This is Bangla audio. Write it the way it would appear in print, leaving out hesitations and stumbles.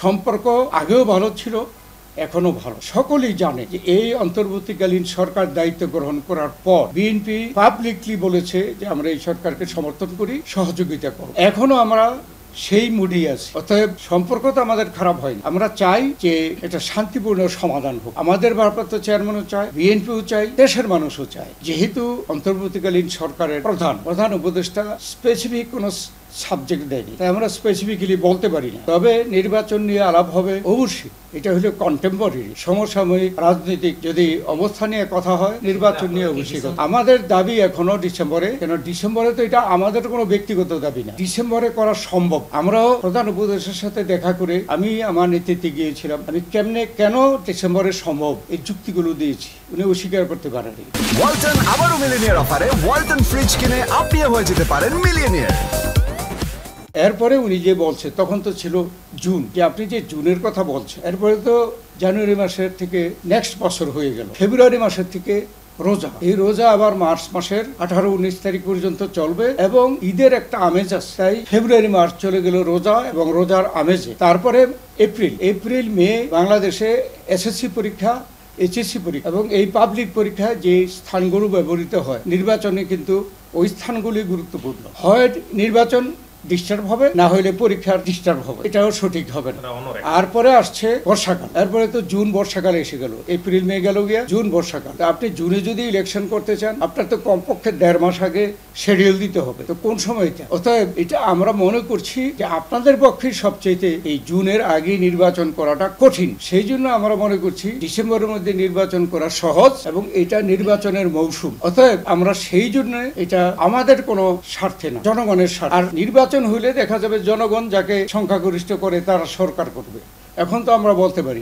সম্পর্ক আগেও ভালো ছিল, এখনো ভালো। সকলেই জানে যে এই অন্তর্বর্তীকালীন সরকার দায়িত্ব গ্রহণ করার পর বিএনপি পাবলিকলি বলেছে যে আমরা এই সরকারকে সমর্থন করি, সহযোগিতা করব। এখনো আমরা সেই মুডে আছি। অতএব সম্পর্ক তো আমাদের খারাপ হয়নি। আমরা চাই যে এটা শান্তিপূর্ণ সমাধান হোক। আমাদের ভারপ্রাপ্ত চেয়ারম্যানও চায়, বিএনপিও চাই, দেশের মানুষও চায়। যেহেতু অন্তর্বর্তীকালীন সরকারের প্রধান উপদেষ্টা স্পেসিফিক কোন সাবজেক্ট দেয়নি, তাই আমরা স্পেসিফিক্যালি বলতে পারি না। তবে নির্বাচন নিয়ে আলাপ হবে অবশ্যই। এটা হলো কন্টেম্পোরারি সমসাময়িক রাজনৈতিক যদি অবস্থা নিয়ে কথা হয়, নির্বাচন নিয়ে অবশ্যই কথা। আমাদের দাবি এখনো ডিসেম্বরে, কেন ডিসেম্বরে তো এটা আমাদের কোনো ব্যক্তিগত দাবি না, ডিসেম্বরে করা সম্ভব। আমরাও প্রধান উপদেষ্টার সাথে দেখা করে আমি আমার নেতৃত্বে গিয়েছিলাম, আমি কেন ডিসেম্বরে সম্ভব এই যুক্তিগুলো দিয়েছি, উনি অস্বীকার করতে পারেনি। ওয়ালটন আবারও মিলিয়নিয়ার অফারে ওয়ালটন ফ্রিজ কিনে আপনিও হয়ে যেতে পারেন মিলিয়নিয়ার। এরপরে উনি যে বলছে, তখন তো ছিল জুন, যে আপনি যে জুনের কথা বলছেন, এরপরে তো জানুয়ারি মাসের থেকে নেক্সট বছর হয়ে গেল, ফেব্রুয়ারি মাসের থেকে রোজা, এই রোজা আবার মার্চ মাসের 18-19 তারিখ পর্যন্ত চলবে এবং ঈদের একটা আমেজ আছে, তাই ফেব্রুয়ারি মার্চ চলে গেল রোজা এবং রোজার আমেজে। তারপরে এপ্রিল মে বাংলাদেশে এসএসসি পরীক্ষা, এইচএসসি পরীক্ষা এবং এই পাবলিক পরীক্ষায় যে স্থানগুলো ব্যবহৃত হয় নির্বাচনে, কিন্তু ওই স্থানগুলি গুরুত্বপূর্ণ। হয় নির্বাচন ডিস্টার্ব হবে, না হলে পরীক্ষার ডিস্টার্ব হবে, এটাও সঠিক হবে না। আর পরে আসছে বর্ষাকাল, এরপরে তো জুন বর্ষাকাল এসে গেল, এপ্রিল মে গেল গিয়া জুন বর্ষাকাল। আপনি জুনে যদি ইলেকশন করতে চান, আপনার তো কমপক্ষে 1.5 মাস আগে শিডিউল দিতে হবে, তো কোন সময়টা? অতএব এটা আমরা মনে করছি যে আপনাদের পক্ষে সবচেয়ে এই জুনের আগে নির্বাচন করাটা কঠিন। সেই জন্য আমরা মনে করছি ডিসেম্বরের মধ্যে নির্বাচন করা সহজ এবং এটা নির্বাচনের মৌসুম। অতএব আমরা সেই জন্য এটা আমাদের কোনো স্বার্থে না, জনগণের স্বার্থে। আর নির্বাচন হইলে দেখা যাবে জনগণ যাকে সংখ্যাগরিষ্ঠ করে তারা সরকার করবে, এখন তো আমরা বলতে পারি।